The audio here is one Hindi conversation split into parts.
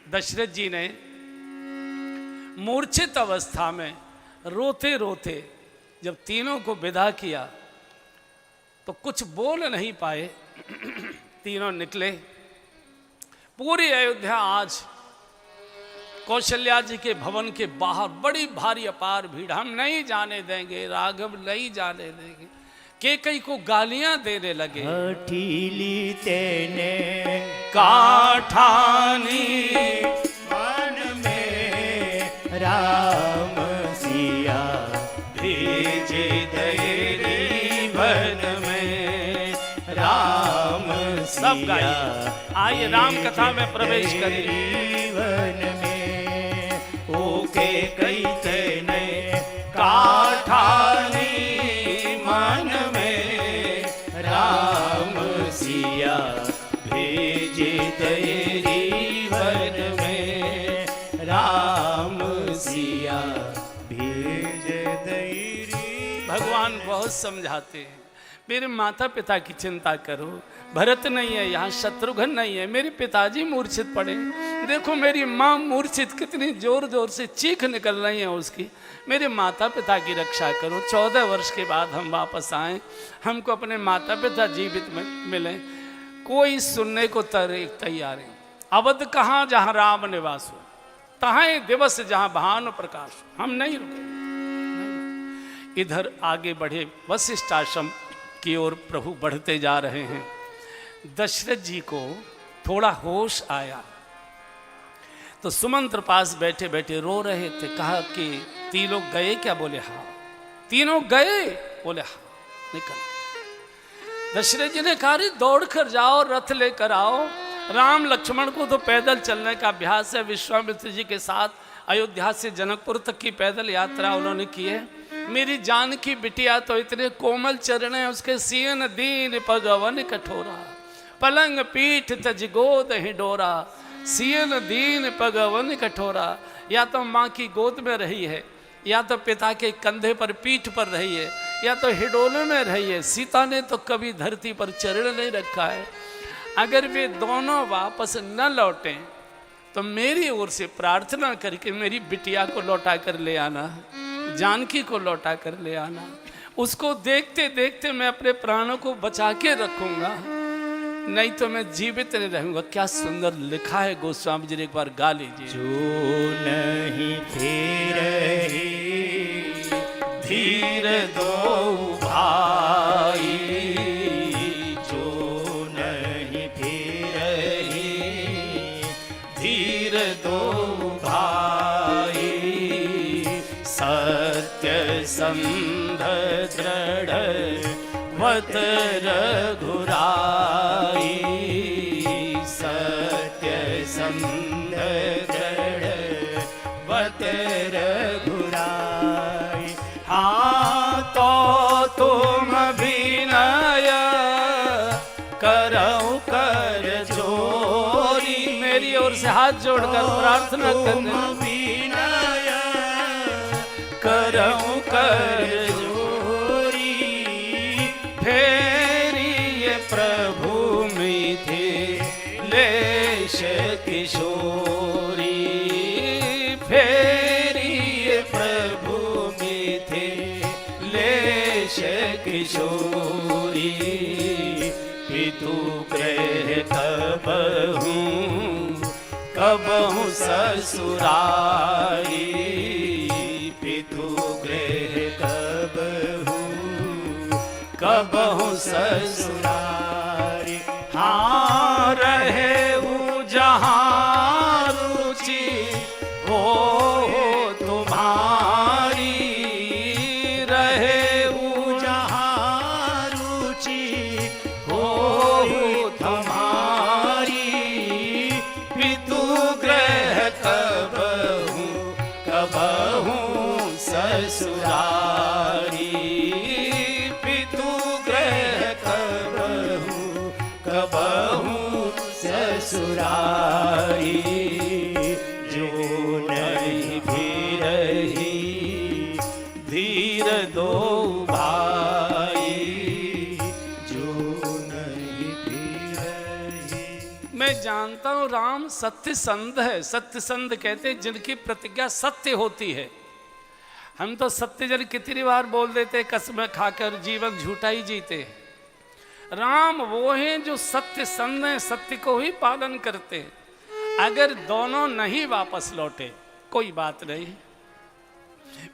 दशरथ जी ने मूर्छित अवस्था में रोते रोते जब तीनों को विदा किया तो कुछ बोल नहीं पाए। तीनों निकले। पूरी अयोध्या आज कौशल्या जी के भवन के बाहर बड़ी भारी अपार भीड़। हम नहीं जाने देंगे, राघव नहीं जाने देंगे। केकई को गालियां देने लगे। हठीली तेने काठानी मन में राम सिया भेजे तेरी वन में राम सब गाइए। आइए राम कथा में प्रवेश करें। वन में ओके कई तेने काठानी मन में राम सिया भेजे तेरी वन में राम सिया भेजे तेरी। भगवान बहुत समझाते हैं, मेरे माता पिता की चिंता करो। भरत नहीं है यहाँ, शत्रुघ्न नहीं है, मेरे पिताजी मूर्छित पड़े। देखो मेरी माँ मूर्छित, कितनी जोर जोर से चीख निकल रही है उसकी। मेरे माता पिता की रक्षा करो। 14 वर्ष के बाद हम वापस आए, हमको अपने माता पिता जीवित में मिले। कोई सुनने को तैयार है। अवध कहाँ जहाँ राम निवास हो, तहाँ दिवस जहाँ भानु प्रकाश हो। हम नहीं रुके। इधर आगे बढ़े वशिष्ठ आश्रम की ओर प्रभु बढ़ते जा रहे हैं। दशरथ जी को थोड़ा होश आया तो सुमंत्र पास बैठे बैठे रो रहे थे। कहा कि तीनों गए क्या? बोले हाँ। तीनों गए? बोले हाँ। निकल। दशरथ जी ने कहा दौड़ कर जाओ, रथ लेकर आओ। राम लक्ष्मण को तो पैदल चलने का अभ्यास है। विश्वामित्र जी के साथ अयोध्या से जनकपुर तक की पैदल यात्रा उन्होंने की है। मेरी जान की बिटिया तो इतने कोमल चरण है, उसके सीन दीन पगवन कठोरा, पलंग पीठ तज गोद हिडोरा, सीन दीन पगवन कठोरा। या तो माँ की गोद में रही है, या तो पिता के कंधे पर पीठ पर रही है, या तो हिडोले में रही है। सीता ने तो कभी धरती पर चरण नहीं रखा है। अगर वे दोनों वापस न लौटें तो मेरी ओर से प्रार्थना करके मेरी बिटिया को लौटा कर ले आना, जानकी को लौटा कर ले आना। उसको देखते देखते मैं अपने प्राणों को बचा के रखूंगा, नहीं तो मैं जीवित नहीं रहूंगा। क्या सुंदर लिखा है गोस्वामी जी ने, एक बार गा लीजिए। जो नहीं फिर धीर दो भाई, जो नहीं फिर धीर दो भाई, सत्य संध दृढ़ वत रघुराई, सत्य संध दृढ़ वत रघुराई। हाँ तो तुम विनय करो कर जोरी। मेरी ओर से हाथ जोड़कर प्रार्थना करना। विनय करो कर जोरी, फेरिए प्रभु मिथिलेश किशोरी, फेरिए प्रभु मिथिलेश किशोरी। पितु ग्रह कबहु ससुराई, पितु गृह कबहु ससुरारी। हाँ रहे जहाँ रुचि हो तुम्हारी, रहे जहाँ रुचि हो तुम्हारी। पितु ग्रह कबहु ससुरारी, पितु ग्रह कबहु ससुरारी। जो नहीं भी रही धीर दो भाई, जो नहीं भी रही। मैं जानता हूँ राम सत्य संध है। सत्य संध कहते हैं जिनकी प्रतिज्ञा सत्य होती है। हम तो सत्य जन कितनी बार बोल देते, कसमें खाकर जीवन झूठा ही जीते हैं। राम वो हैं जो सत्य संध हैं, सत्य को ही पालन करते हैं। अगर दोनों नहीं वापस लौटे कोई बात नहीं,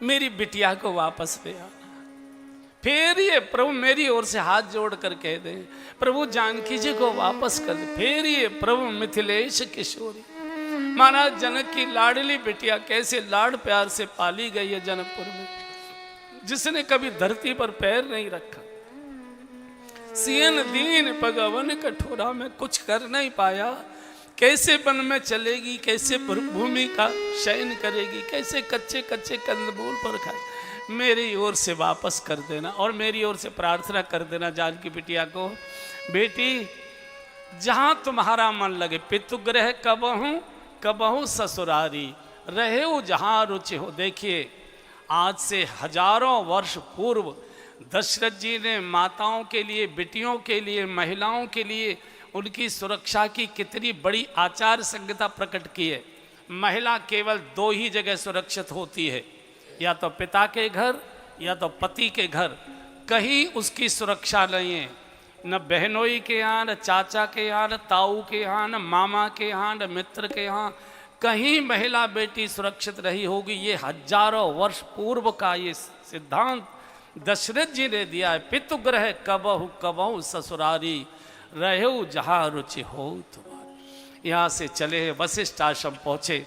मेरी बिटिया को वापस ले आना। फिर ये प्रभु मेरी ओर से हाथ जोड़ कर कह दे, प्रभु जानकी जी को वापस कर दे। फिर ये प्रभु मिथिलेश किशोरी, महाराज जनक की लाडली बिटिया कैसे लाड प्यार से पाली गई है जनकपुर में, जिसने कभी धरती पर पैर नहीं रखा। सीन दीन भगवन कठोरा में कुछ कर नहीं पाया, कैसे वन में चलेगी, कैसे भूमि का शयन करेगी, कैसे कच्चे कच्चे कंदमूल पर खाए। मेरी ओर से वापस कर देना और मेरी ओर से प्रार्थना कर देना जानकी बिटिया को, बेटी जहां तुम्हारा मन लगे, पितुगृह कबहू कबहू ससुरारी, रहे हो जहां रुचि हो। देखिए आज से हजारों वर्ष पूर्व दशरथ जी ने माताओं के लिए, बिटियों के लिए, महिलाओं के लिए उनकी सुरक्षा की कितनी बड़ी आचार संहिता प्रकट की है। महिला केवल दो ही जगह सुरक्षित होती है, या तो पिता के घर या तो पति के घर। कहीं उसकी सुरक्षा नहीं है, न बहनोई के यहाँ, न चाचा के यहाँ, न ताऊ के यहाँ, न मामा के यहाँ, न मित्र के यहाँ। कहीं महिला बेटी सुरक्षित रही होगी। ये हजारों वर्ष पूर्व का ये सिद्धांत दशरथ जी ने दिया है। पितुगृह कबहु कबहु ससुरारी, रहो जहाँ रुचि हो तुम्हारी। यहाँ से चले वशिष्ठ आश्रम पहुँचे,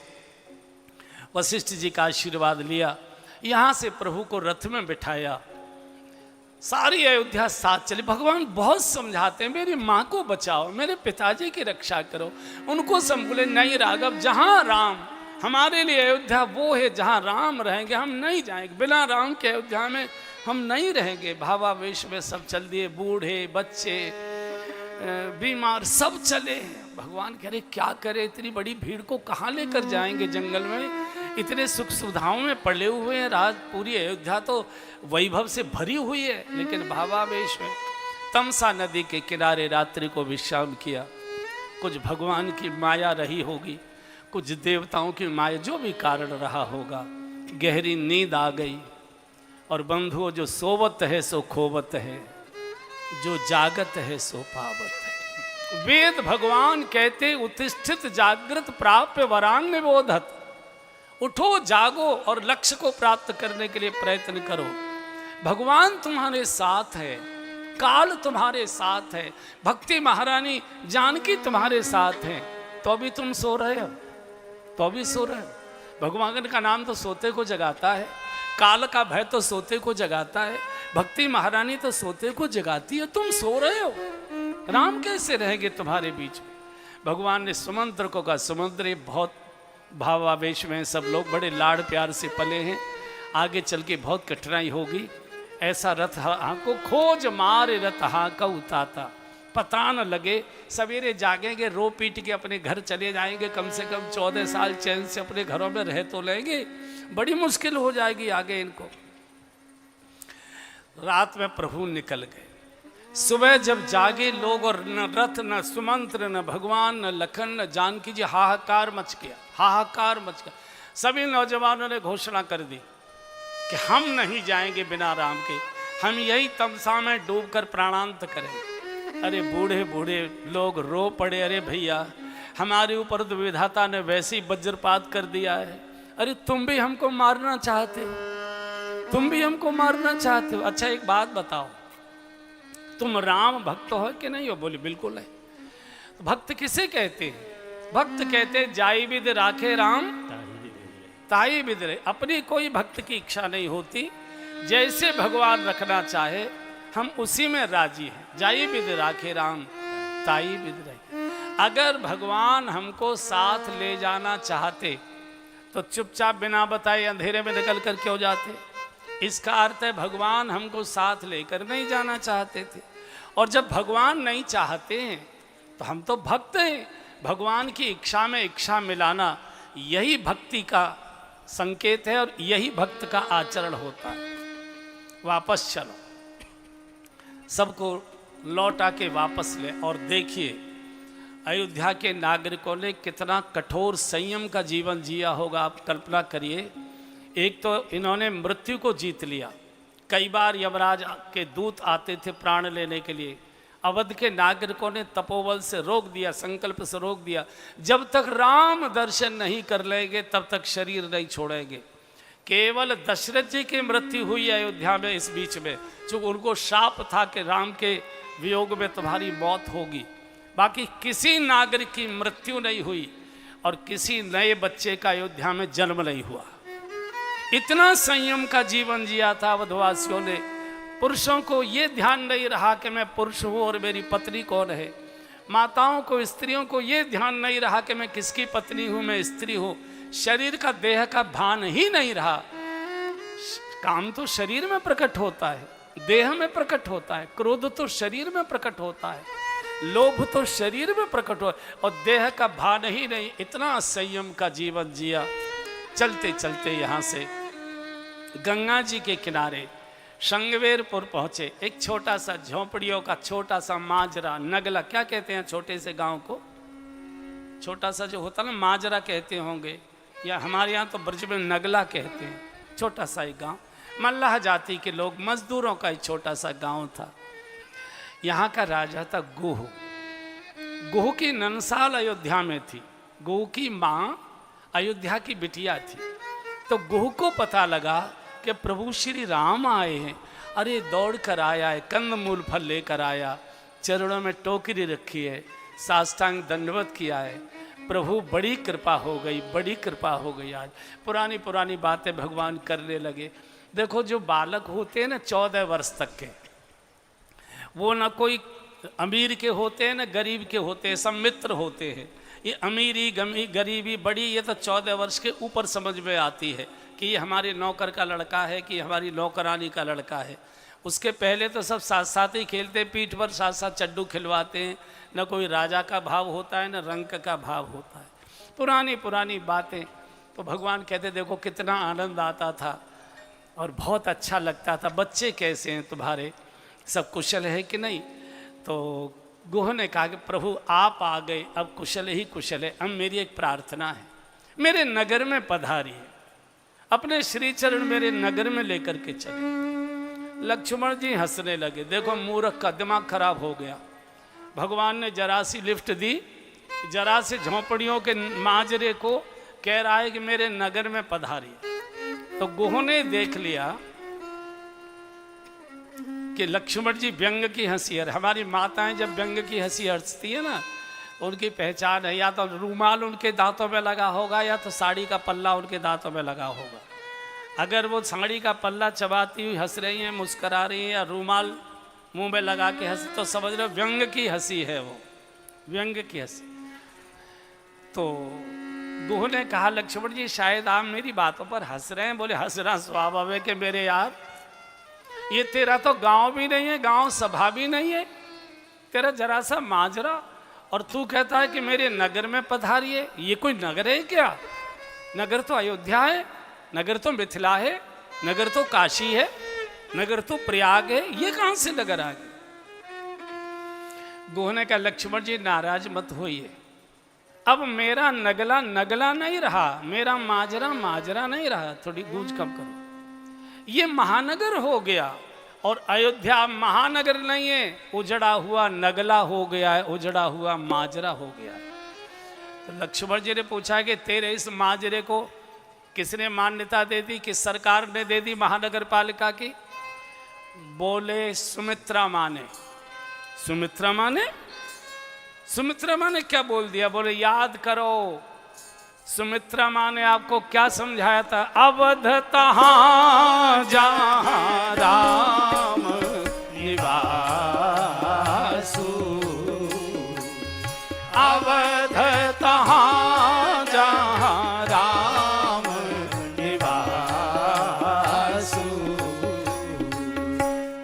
वशिष्ठ जी का आशीर्वाद लिया, यहाँ से प्रभु को रथ में बिठाया, सारी अयोध्या साथ चले। भगवान बहुत समझाते हैं, मेरी माँ को बचाओ, मेरे पिताजी की रक्षा करो, उनको बोले नहीं राघव, जहाँ राम, हमारे लिए अयोध्या वो है जहाँ राम रहेंगे, हम नहीं जाएंगे। बिना राम के अयोध्या में हम नहीं रहेंगे। भावावेश में सब चल दिए, बूढ़े बच्चे बीमार सब चले। भगवान कह रहे क्या करे, इतनी बड़ी भीड़ को कहाँ लेकर जाएंगे जंगल में, इतने सुख सुविधाओं में पड़े हुए हैं। राज पूरी अयोध्या तो वैभव से भरी हुई है, लेकिन भावावेश में तमसा नदी के किनारे रात्रि को विश्राम किया। कुछ भगवान की माया रही होगी, कुछ देवताओं की माया, जो भी कारण रहा होगा, गहरी नींद आ गई। और बंधुओं, जो सोवत है सो खोवत है, जो जागत है सो पावत है। वेद भगवान कहते उत्तिष्ठित जागृत प्राप्य वरान निबोधत। उठो जागो और लक्ष्य को प्राप्त करने के लिए प्रयत्न करो। भगवान तुम्हारे साथ है, काल तुम्हारे साथ है, भक्ति महारानी जानकी तुम्हारे साथ है। तो अभी तुम सो रहे हो, तो अभी सो रहे हो। भगवान का नाम तो सोते को जगाता है, काल का भय तो सोते को जगाता है, भक्ति महारानी तो सोते को जगाती है। तुम सो रहे हो, राम कैसे रहेंगे तुम्हारे बीच में। भगवान ने समुद्र को कहा, समुद्र बहुत भावावेश में, सब लोग बड़े लाड़ प्यार से पले हैं, आगे चल के बहुत कठिनाई होगी। ऐसा रथ को खोज मारे रथ का उताता, पता न लगे। सवेरे जागेंगे, रो पीट के अपने घर चले जाएंगे, कम से कम 14 साल चैन से अपने घरों में रह तो लेंगे, बड़ी मुश्किल हो जाएगी आगे इनको। रात में प्रभु निकल गए। सुबह जब जागे लोग, और न रथ न सुमंत्र न भगवान न लखन न जानकी जी, हाहाकार मच गया, हाहाकार मच गया। सभी नौजवानों ने घोषणा कर दी कि हम नहीं जाएंगे बिना राम के, हम यही तमसा में डूबकर प्राणांत करेंगे। अरे बूढ़े बूढ़े लोग रो पड़े, अरे भैया हमारे ऊपर तो विधाता ने वैसे ही वज्रपात कर दिया है। अरे तुम भी हमको मारना चाहते हो, तुम भी हमको मारना चाहते हो। अच्छा एक बात बताओ, तुम राम भक्त हो कि नहीं हो? बोले बिल्कुल है। भक्त किसे कहते हैं? भक्त कहते हैं जाई विद राखे राम ताई विद रहे। अपनी कोई भक्त की इच्छा नहीं होती, जैसे भगवान रखना चाहे हम उसी में राजी हैं। जाई विद राखे राम ताई विद रहे। अगर भगवान हमको साथ ले जाना चाहते तो चुपचाप बिना बताए अंधेरे में निकल कर क्यों जाते? इसका अर्थ है भगवान हमको साथ लेकर नहीं जाना चाहते थे। और जब भगवान नहीं चाहते हैं तो हम तो भक्त हैं, भगवान की इच्छा में इच्छा मिलाना यही भक्ति का संकेत है और यही भक्त का आचरण होता है। वापस चलो, सबको लौटा के वापस ले। और देखिए अयोध्या के नागरिकों ने कितना कठोर संयम का जीवन जिया होगा, आप कल्पना करिए। एक तो इन्होंने मृत्यु को जीत लिया, कई बार यमराज के दूत आते थे प्राण लेने के लिए, अवध के नागरिकों ने तपोबल से रोक दिया, संकल्प से रोक दिया, जब तक राम दर्शन नहीं कर लेंगे तब तक शरीर नहीं छोड़ेंगे। केवल दशरथ जी की मृत्यु हुई अयोध्या में इस बीच में, चूँकि उनको शाप था कि राम के वियोग में तुम्हारी मौत होगी। बाकी किसी नागरिक की मृत्यु नहीं हुई और किसी नए बच्चे का अयोध्या में जन्म नहीं हुआ। इतना संयम का जीवन जिया था अवधवासियों ने। पुरुषों को ये ध्यान नहीं रहा कि मैं पुरुष हूँ और मेरी पत्नी कौन है। माताओं को, स्त्रियों को ये ध्यान नहीं रहा कि मैं किसकी पत्नी हूँ, मैं स्त्री हूँ। शरीर का, देह का भान ही नहीं रहा। काम तो शरीर में प्रकट होता है, देह में प्रकट होता है, क्रोध तो शरीर में प्रकट होता है, लोभ तो शरीर में प्रकट हो, और देह का भान ही नहीं। इतना संयम का जीवन जिया। चलते चलते यहाँ से गंगा जी के किनारे शंगवेरपुर पहुँचे। एक छोटा सा झोंपड़ियों का छोटा सा माजरा, नगला क्या कहते हैं छोटे से गांव को, छोटा सा जो होता ना माजरा कहते होंगे, या हमारे यहाँ तो ब्रज में नगला कहते हैं। छोटा सा एक गांव, मल्लाह जाति के लोग, मजदूरों का एक छोटा सा गांव था। यहाँ का राजा था गुह। गुह की ननसाल अयोध्या में थी। गुह की माँ अयोध्या की बिटिया थी। तो गुह को पता लगा कि प्रभु श्री राम आए हैं। अरे दौड़ कर आया है, कंद मूल फल लेकर आया, चरणों में टोकरी रखी है, साष्टांग दंडवत किया है। प्रभु बड़ी कृपा हो गई, बड़ी कृपा हो गई। आज पुरानी पुरानी बातें भगवान करने लगे। देखो जो बालक होते हैं ना 14 वर्ष तक के, वो ना कोई अमीर के होते हैं ना गरीब के होते हैं, सब मित्र होते हैं। ये अमीरी गरीबी बड़ी, ये तो 14 वर्ष के ऊपर समझ में आती है कि ये हमारे नौकर का लड़का है, कि हमारी नौकरानी का लड़का है। उसके पहले तो सब साथ साथ ही खेलते, पीठ पर साथ साथ चड्डू खिलवाते हैं। न कोई राजा का भाव होता है, न रंक का भाव होता है। पुरानी पुरानी बातें। तो भगवान कहते देखो कितना आनंद आता था और बहुत अच्छा लगता था। बच्चे कैसे हैं तुम्हारे, सब कुशल है कि नहीं? तो गुह ने कहा कि प्रभु आप आ गए, अब कुशल ही कुशल है। अब मेरी एक प्रार्थना है, मेरे नगर में पधारिए, अपने श्री चरण मेरे नगर में लेकर के चले। लक्ष्मण जी हंसने लगे। देखो मूर्ख का दिमाग खराब हो गया। भगवान ने जरा सी लिफ्ट दी, जरा से झोंपड़ियों के माजरे को कह रहा है कि मेरे नगर में पधारिए। तो गुह ने देख लिया कि लक्ष्मण जी व्यंग की हंसी है। हमारी माताएं जब व्यंग की हंसी हंसती है ना, उनकी पहचान है या तो रूमाल उनके दांतों में लगा होगा या तो साड़ी का पल्ला उनके दांतों में लगा होगा। अगर वो साड़ी का पल्ला चबाती हुई हंस रही हैं, मुस्करा रही हैं, या रूमाल मुंह में लगा के हंस, तो समझ लो व्यंग की हंसी है, वो व्यंग की हंसी। तो गुह ने कहा लक्ष्मण जी शायद आप मेरी बातों पर हंस रहे हैं। बोले हंसना स्वभाव है कि मेरे यार, ये तेरा तो गांव भी नहीं है, गांव सभा भी नहीं है, तेरा जरा सा माजरा, और तू कहता है कि मेरे नगर में पधारिए। ये कोई नगर है क्या? नगर तो अयोध्या है, नगर तो मिथिला है, नगर तो काशी है, नगर तो प्रयाग है, ये कहां से नगर आ गए? गुह ने कहा लक्ष्मण जी नाराज मत होइए, अब मेरा नगला नगला नहीं रहा, मेरा माजरा माजरा नहीं रहा। थोड़ी गूंज कम करो। ये महानगर हो गया, और अयोध्या महानगर नहीं है, उजड़ा हुआ नगला हो गया है, उजड़ा हुआ माजरा हो गया। तो लक्ष्मण जी ने पूछा कि तेरे इस माजरे को किसने मान्यता दे दी, किस सरकार ने दे दी महानगर पालिका की? बोले सुमित्रा माँ ने। सुमित्रा माँ ने? सुमित्रा माँ ने क्या बोल दिया? बोले याद करो सुमित्रा माँ ने आपको क्या समझाया था? अवध तहाँ जहाँ राम निवासु, अवध तहाँ जहाँ राम निवासु,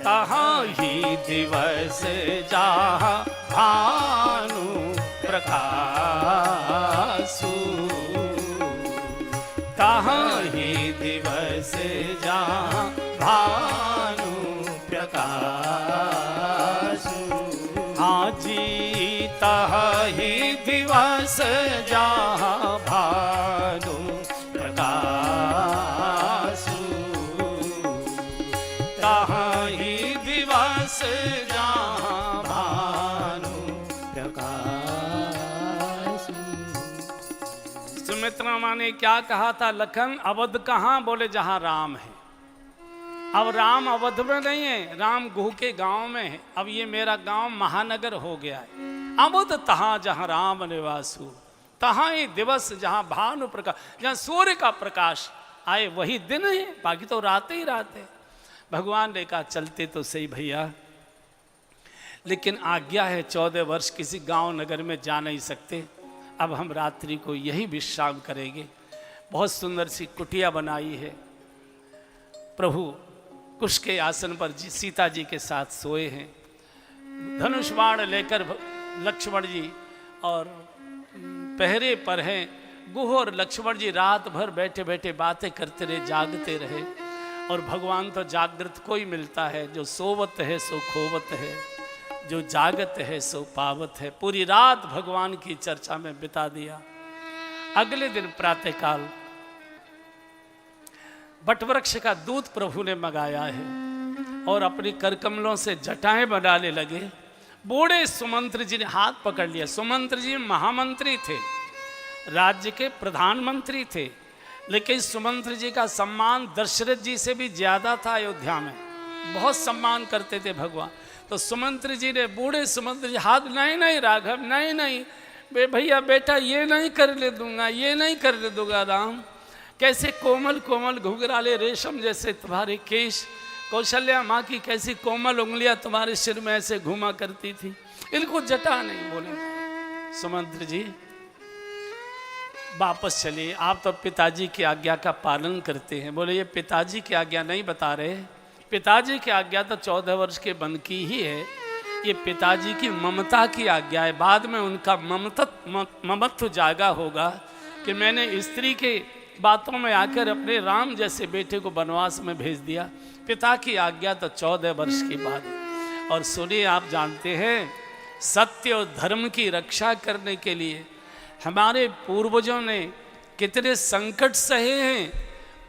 तहाँ ही दिवस जहाँ भानु प्रकाशु, तहाँ ही दिवस जहाँ भानु प्रकाशु। हाँ जीता ताहि दिवस जहाँ भानु प्रकाशु, ताहि दिवस जहाँ भानु प्रकाशु। सुमित्रा माँ ने क्या कहा था, लखन अवध कहाँ, बोले जहाँ राम है। अब राम अवध में नहीं है, राम गुह के गांव में है। अब ये मेरा गांव महानगर हो गया है। अवध तहाँ जहाँ राम निवासु, तहाँ ही दिवस जहाँ भानु प्रकाश, जहाँ सूर्य का प्रकाश आए वही दिन है, बाकी तो रात ही रात है। भगवान ने कहा चलते तो सही भैया, लेकिन आज्ञा है 14 वर्ष किसी गांव नगर में जा नहीं सकते। अब हम रात्रि को यही विश्राम करेंगे। बहुत सुंदर सी कुटिया बनाई है। प्रभु कुश के आसन पर सीता जी के साथ सोए हैं। धनुष बाण लेकर लक्ष्मण जी और पहरे पर हैं। गुह और लक्ष्मण जी रात भर बैठे बैठे बातें करते रहे, जागते रहे। और भगवान तो जागृत को ही मिलता है, जो सोवत है सो खोवत है, जो जागत है सो पावत है। पूरी रात भगवान की चर्चा में बिता दिया। अगले दिन प्रातःकाल बटवृक्ष का दूध प्रभु ने मंगाया है और अपनी करकमलों से जटाएं बनाने लगे। बूढ़े सुमंत्र जी ने हाथ पकड़ लिया। सुमंत्र जी महामंत्री थे, राज्य के प्रधानमंत्री थे, लेकिन सुमंत्र जी का सम्मान दशरथ जी से भी ज्यादा था। अयोध्या में बहुत सम्मान करते थे भगवान। तो सुमंत्र जी ने, बूढ़े सुमंत्र जी, हाथ नहीं नहीं राघव, नहीं नहीं भैया बेटा, ये नहीं करने दूंगा, ये नहीं करने दूंगा राम। कैसे कोमल कोमल घुघराले रेशम जैसे तुम्हारे केश, कौशल्या माँ की कैसी कोमल उंगलियां तुम्हारे सिर में ऐसे घुमा करती थी, इनको जटा नहीं। बोले सुमंत्र जी वापस चलिए, आप तो पिताजी की आज्ञा का पालन करते हैं। बोले ये पिताजी की आज्ञा नहीं बता रहे, पिताजी की आज्ञा तो 14 वर्ष के बंद की ही है। ये पिताजी की ममता की आज्ञा है। बाद में उनका ममत्व जागा होगा कि मैंने स्त्री के बातों में आकर अपने राम जैसे बेटे को वनवास में भेज दिया। पिता की आज्ञा तो 14 वर्ष की बात है। और सुनिए, आप जानते हैं सत्य और धर्म की रक्षा करने के लिए हमारे पूर्वजों ने कितने संकट सहे हैं,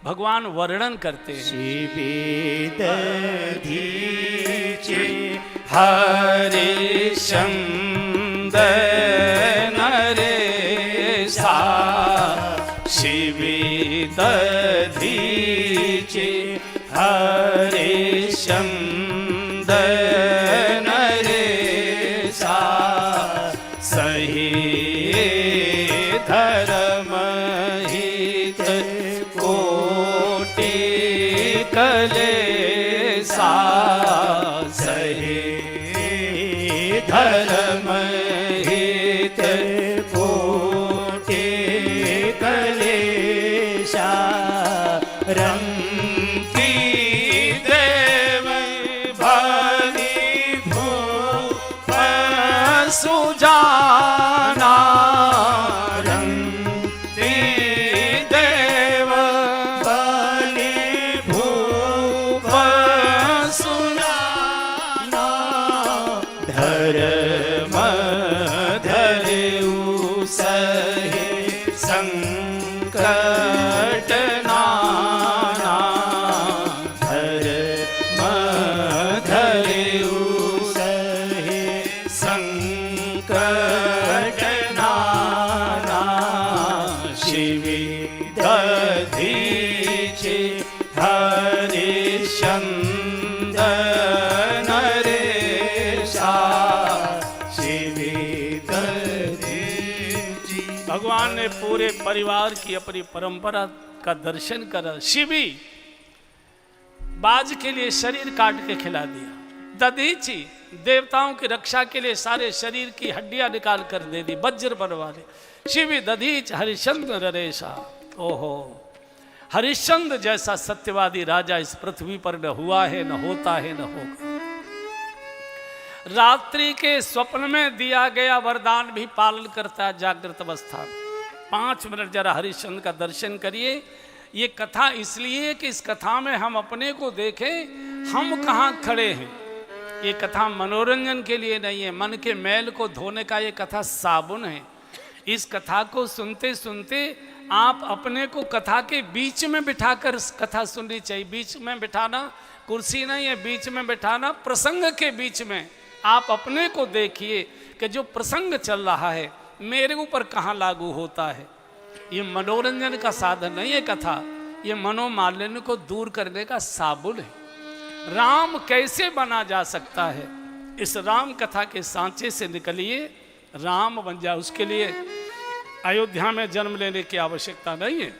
भगवान वर्णन करते हैं। शिवेदधीचे हरिश्चंदन नरेशा, शिवेदधीचे हरिश्चंदन नरेशा, सहे धर्महित कोटि कलेसा, सहे धर्महित कोटि कलेसा, रंती देव भली भूप सुजाना, रंती देव भली भूप सुजाना, धर्म धरेउ सहे संकट नाना, धर्म धरेउ सहे संकट नाना, शिवेदधीचे हरिश्चंदन नरेशा, शिवेदधीचे। भगवान ने पूरे परिवार की अपनी परंपरा का दर्शन करा। शिवी बाज के लिए शरीर काट के खिला दिया। दधीची देवताओं की रक्षा के लिए सारे शरीर की हड्डियां निकाल कर दे दी, वज्र बनवा दे। शिवी दधीच हरिश्चंद्र नरेशा। ओहो, हरिश्चंद्र जैसा सत्यवादी राजा इस पृथ्वी पर न हुआ है, न होता है, न होगा। रात्रि के स्वप्न में दिया गया वरदान भी पालन करता है जागृत अवस्था में। 5 मिनट जरा हरिश्चंद्र का दर्शन करिए। ये कथा इसलिए कि इस कथा में हम अपने को देखें, हम कहाँ खड़े हैं। ये कथा मनोरंजन के लिए नहीं है, मन के मैल को धोने का ये कथा साबुन है। इस कथा को सुनते सुनते आप अपने को कथा के बीच में बिठाकर कथा सुननी चाहिए। बीच में बिठाना कुर्सी नहीं है, बीच में बिठाना प्रसंग के बीच में। आप अपने को देखिए कि जो प्रसंग चल रहा है मेरे ऊपर कहाँ लागू होता है। ये मनोरंजन का साधन नहीं है कथा, ये मनोमालिन्य को दूर करने का साबुन है। राम कैसे बना जा सकता है, इस राम कथा के सांचे से निकलिए, राम बन जाए। उसके लिए अयोध्या में जन्म लेने की आवश्यकता नहीं है,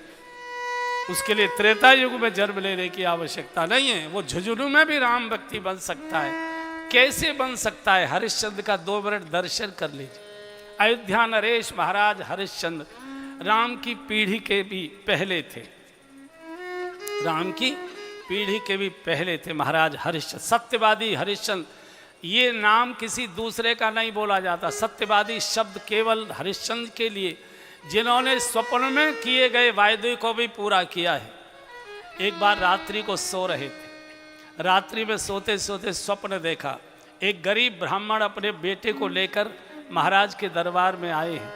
उसके लिए त्रेता युग में जन्म लेने की आवश्यकता नहीं है। वो झुंझुनू में भी राम व्यक्ति बन सकता है। कैसे बन सकता है, हरिश्चंद्र का 2 मिनट दर्शन कर लीजिए। अयोध्या नरेश महाराज हरिश्चंद्र राम की पीढ़ी के भी पहले थे, राम की पीढ़ी के भी पहले थे महाराज हरिश्चंद्र। सत्यवादी हरिश्चंद्र ये नाम किसी दूसरे का नहीं बोला जाता। सत्यवादी शब्द केवल हरिश्चंद्र के लिए, जिन्होंने स्वप्न में किए गए वायदे को भी पूरा किया है। एक बार रात्रि को सो रहे थे, रात्रि में सोते सोते स्वप्न देखा। एक गरीब ब्राह्मण अपने बेटे को लेकर महाराज के दरबार में आए हैं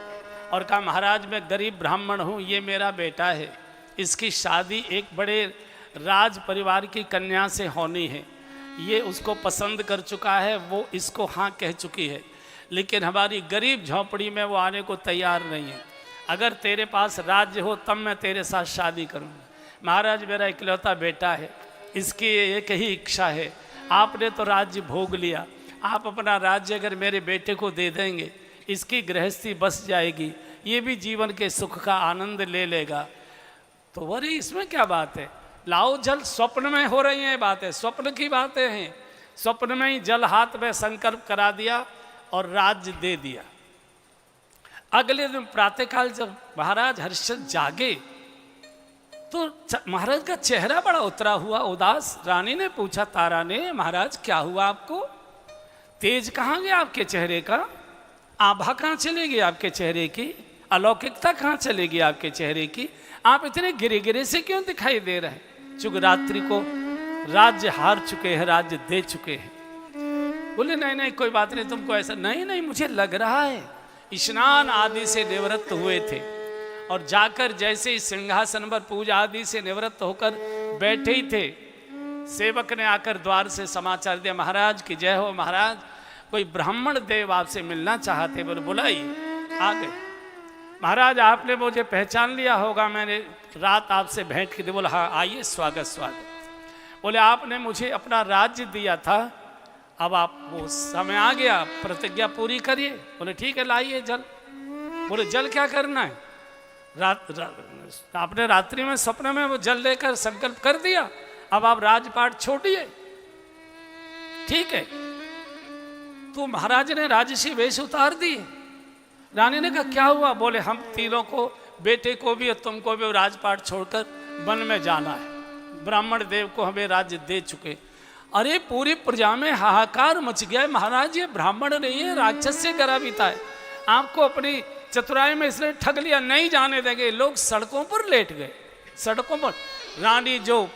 और कहा, महाराज मैं गरीब ब्राह्मण हूँ, ये मेरा बेटा है, इसकी शादी एक बड़े राज परिवार की कन्या से होनी है, ये उसको पसंद कर चुका है, वो इसको हाँ कह चुकी है, लेकिन हमारी गरीब झोंपड़ी में वो आने को तैयार नहीं है। अगर तेरे पास राज्य हो तब मैं तेरे साथ शादी करूँगा। महाराज मेरा इकलौता बेटा है, इसकी एक ही इच्छा है, आपने तो राज्य भोग लिया, आप अपना राज्य अगर मेरे बेटे को दे देंगे, इसकी गृहस्थी बस जाएगी, ये भी जीवन के सुख का आनंद ले लेगा। तो अरे इसमें क्या बात है, लाओ जल। स्वप्न में हो रही है बातें, स्वप्न की बातें हैं। स्वप्न में ही जल हाथ में संकल्प करा दिया और राज्य दे दिया। अगले दिन प्रातःकाल जब महाराज हरिश्चंद्र जागे तो महाराज का चेहरा बड़ा उतरा हुआ, उदास। रानी ने पूछा, तारा ने, महाराज क्या हुआ आपको, तेज कहाँ गया आपके चेहरे का, आभा कहाँ चली गई आपके चेहरे की, अलौकिकता कहाँ चलेगी आपके चेहरे की, आप इतने गिरे गिरे से क्यों दिखाई दे रहे हैं। चूंकि रात्रि को राज्य हार चुके हैं, राज्य दे चुके हैं। बोले नहीं नहीं कोई बात नहीं, तुमको ऐसा नहीं, नहीं मुझे लग रहा है। स्नान आदि से निवृत्त हुए थे और जाकर जैसे ही सिंहासन पर पूजा आदि से निवृत्त होकर बैठे ही थे, सेवक ने आकर द्वार से समाचार दिया, महाराज की जय हो, महाराज कोई ब्राह्मण देव आपसे मिलना चाहते। बोले बुलाइए। आ गए। महाराज आपने मुझे पहचान लिया होगा, मैंने रात आपसे भेंट की थी। बोला हाँ आइए, स्वागत स्वागत। बोले आपने मुझे अपना राज्य दिया था, अब आप वो समय आ गया, प्रतिज्ञा पूरी करिए। बोले ठीक है लाइए जल। बोले जल क्या करना है, आपने रात्रि में सपने में वो जल लेकर संकल्प कर दिया, अब आप राजपाट छोड़िए। ठीक है। तो महाराज ने राजसी वेश उतार दिए। रानी ने कहा क्या हुआ। बोले हम तीनों को, बेटे को भी और तुमको भी राजपाट छोड़कर वन में जाना है, ब्राह्मण देव को हमें राज्य दे चुके। अरे पूरी प्रजा में हाहाकार मच गया, महाराज ये ब्राह्मण नहीं है, राक्षस से गर्विता है, आपको अपनी चतुराई में इसने ठग लिया, नहीं जाने देंगे। लोग सड़कों पर लेट गए, सड़कों पर। रानी जो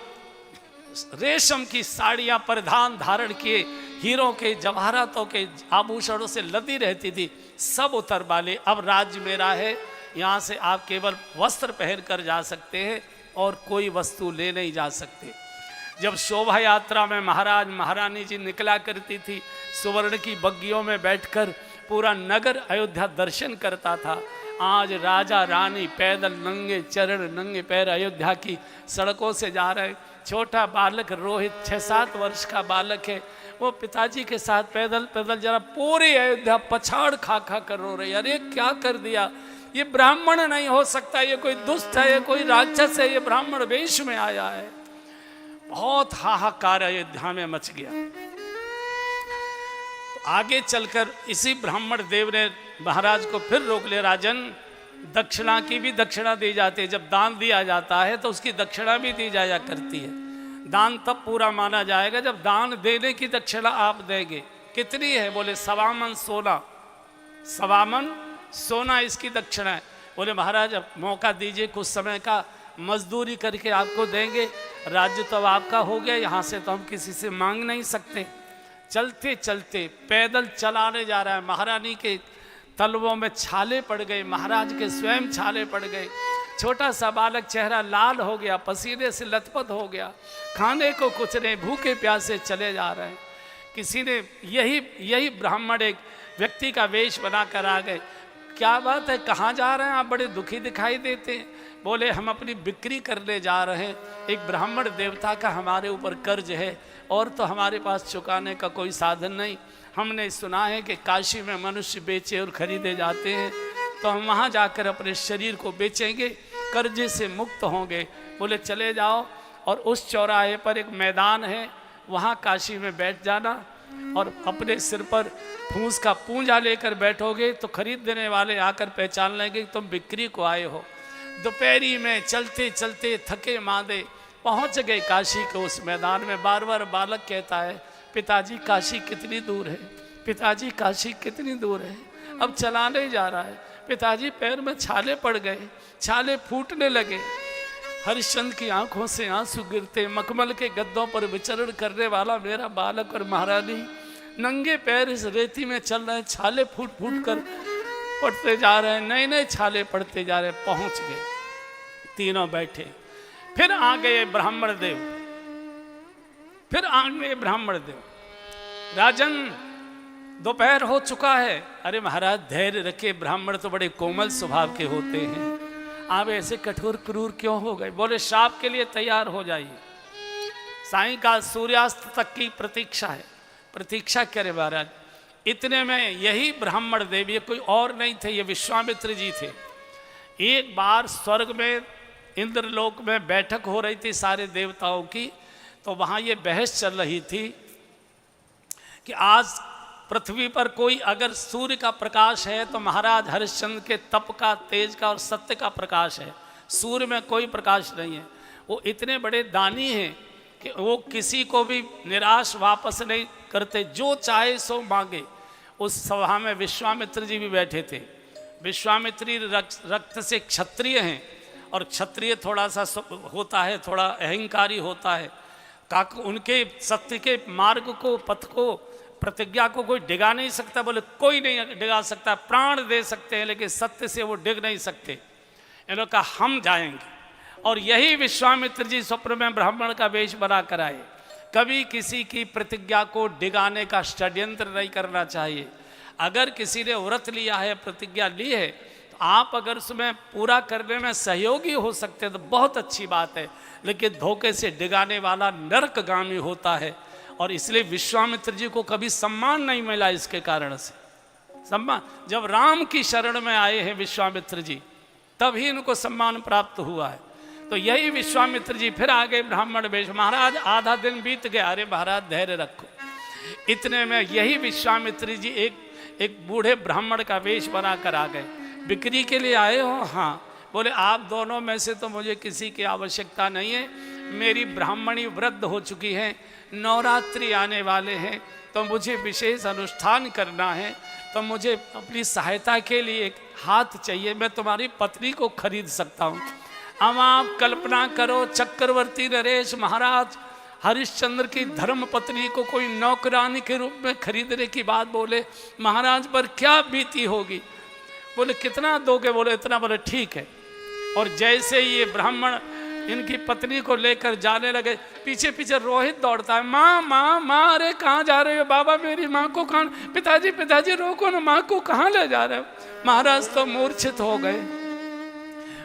रेशम की साड़ियां परिधान धारण किए, हीरों के जवाहरातों के आभूषणों से लदी रहती थी, सब उतर वाले। अब राज्य मेरा है, यहाँ से आप केवल वस्त्र पहन कर जा सकते हैं और कोई वस्तु ले नहीं जा सकते। जब शोभा यात्रा में महाराज महारानी जी निकला करती थी, सुवर्ण की बग्गियों में बैठकर पूरा नगर अयोध्या दर्शन करता था। आज राजा रानी पैदल नंगे चरण नंगे पैर अयोध्या की सड़कों से जा रहे। छोटा बालक रोहित 6-7 वर्ष का बालक है, वो पिताजी के साथ पैदल पैदल जरा पूरी अयोध्या पछाड़ खा खा कर रो रही। अरे क्या कर दिया, ये ब्राह्मण नहीं हो सकता, ये कोई दुष्ट है, ये कोई राक्षस है, ये ब्राह्मण वेश में आया है। बहुत हाहाकार अयोध्या में मच गया। आगे चलकर इसी ब्राह्मण देव ने महाराज को फिर रोक लिया। राजन दक्षिणा की भी दक्षिणा दी जाती है, जब दान दिया जाता है तो उसकी दक्षिणा भी दी जाया करती है। दान तब पूरा माना जाएगा जब दान देने की दक्षिणा आप देंगे। कितनी है। बोले 1.25 मन सोना, 1.25 मन सोना इसकी दक्षिणा है। बोले महाराज अब मौका दीजिए, कुछ समय का मजदूरी करके आपको देंगे, राज्य तो अब आपका हो गया, यहाँ से तो हम किसी से मांग नहीं सकते। चलते चलते पैदल चलाने जा रहा है। महारानी के तलवों में छाले पड़ गए, महाराज के स्वयं छाले पड़ गए। छोटा सा बालक चेहरा लाल हो गया, पसीने से लथपथ हो गया, खाने को कुछ नहीं, भूखे प्यासे चले जा रहे हैं। किसी ने यही ब्राह्मण एक व्यक्ति का वेश बनाकर आ गए। क्या बात है, कहाँ जा रहे हैं आप, बड़े दुखी दिखाई देते हैं। बोले हम अपनी बिक्री करने जा रहे हैं, एक ब्राह्मण देवता का हमारे ऊपर कर्ज है और तो हमारे पास चुकाने का कोई साधन नहीं। हमने सुना है कि काशी में मनुष्य बेचे और खरीदे जाते हैं, तो हम वहाँ जाकर अपने शरीर को बेचेंगे, कर्जे से मुक्त होंगे। बोले चले जाओ और उस चौराहे पर एक मैदान है, वहाँ काशी में बैठ जाना और अपने सिर पर फूस का पूंजा लेकर बैठोगे तो खरीदने वाले आकर पहचान लेंगे कि तुम बिक्री को आए हो। दोपहरी में चलते चलते थके मांदे पहुँच गए काशी के उस मैदान में। बार बार बालक कहता है, पिताजी काशी कितनी दूर है, पिताजी काशी कितनी दूर है। अब चला नहीं जा रहा है, पिताजी पैर में छाले पड़ गए, छाले फूटने लगे। हरिश्चंद्र की आंखों से आंसू गिरते, मखमल के गद्दों पर विचरण करने वाला मेरा बालक और महारानी नंगे पैर इस रेती में चल रहे हैं, छाले फूट फूट कर पड़ते जा रहे हैं, नए नए छाले पड़ते जा रहे हैं। पहुंच गए, तीनों बैठे। फिर आ गए ब्राह्मण देव, फिर आ गए ब्राह्मण देव। राजन दोपहर हो चुका है। अरे महाराज धैर्य रखे, ब्राह्मण तो बड़े कोमल स्वभाव के होते हैं, आप ऐसे कठोर क्रूर क्यों हो गए। बोले श्राप के लिए तैयार हो जाइए, सायंकाल सूर्यास्त तक की प्रतीक्षा है। प्रतीक्षा करे महाराज। इतने में यही ब्राह्मण देव, ये कोई और नहीं थे, ये विश्वामित्र जी थे। एक बार स्वर्ग में इंद्रलोक में बैठक हो रही थी सारे देवताओं की, तो वहाँ ये बहस चल रही थी कि आज पृथ्वी पर कोई अगर सूर्य का प्रकाश है तो महाराज हरिश्चंद्र के तप का, तेज का और सत्य का प्रकाश है। सूर्य में कोई प्रकाश नहीं है। वो इतने बड़े दानी हैं कि वो किसी को भी निराश वापस नहीं करते, जो चाहे सो मांगे। उस सभा में विश्वामित्र जी भी बैठे थे। विश्वामित्री रक्त से क्षत्रिय हैं और क्षत्रिय थोड़ा सा होता है, थोड़ा अहंकारी होता है। उनके सत्य के मार्ग को, पथ को, प्रतिज्ञा को कोई डिगा नहीं सकता। बोले कोई नहीं डिगा सकता, प्राण दे सकते हैं लेकिन सत्य से वो डिग नहीं सकते। इन लोग का हम जाएंगे। और यही विश्वामित्र जी स्वप्न में ब्राह्मण का वेश बना कर आए। कभी किसी की प्रतिज्ञा को डिगाने का षड्यंत्र नहीं करना चाहिए। अगर किसी ने व्रत लिया है, प्रतिज्ञा ली है, तो आप अगर उसमें पूरा करने में सहयोगी हो सकते हैं तो बहुत अच्छी बात है, लेकिन धोखे से डिगाने वाला नरकगामी होता है। और इसलिए विश्वामित्र जी को कभी सम्मान नहीं मिला इसके कारण से। सम्मान जब राम की शरण में आए हैं विश्वामित्र जी, तभी इनको सम्मान प्राप्त हुआ है। तो यही विश्वामित्र जी फिर आ गए ब्राह्मण वेश। महाराज आधा दिन बीत गया। अरे महाराज धैर्य रखो। इतने में यही विश्वामित्र जी एक बूढ़े ब्राह्मण का वेश बना कर आ गए। बिक्री के लिए आए हो? हाँ। बोले आप दोनों में से तो मुझे किसी की आवश्यकता नहीं है, मेरी ब्राह्मणी वृद्ध हो चुकी है, नवरात्रि आने वाले हैं, तो मुझे विशेष अनुष्ठान करना है, तो मुझे अपनी सहायता के लिए एक हाथ चाहिए, मैं तुम्हारी पत्नी को खरीद सकता हूँ। अब आप कल्पना करो, चक्रवर्ती नरेश महाराज हरिश्चंद्र की धर्म पत्नी को कोई नौकरानी के रूप में खरीदने की बात बोले, महाराज पर क्या बीती होगी। बोले कितना दोगे? बोले इतना। बोले ठीक है। और जैसे ये ब्राह्मण इनकी पत्नी को लेकर जाने लगे, पीछे पीछे रोहित दौड़ता है, माँ माँ माँ, अरे कहाँ जा रहे हो बाबा, मेरी माँ को कहाँ, पिताजी पिताजी रोको ना, माँ को कहाँ ले जा रहे हो। महाराज तो मूर्छित हो गए,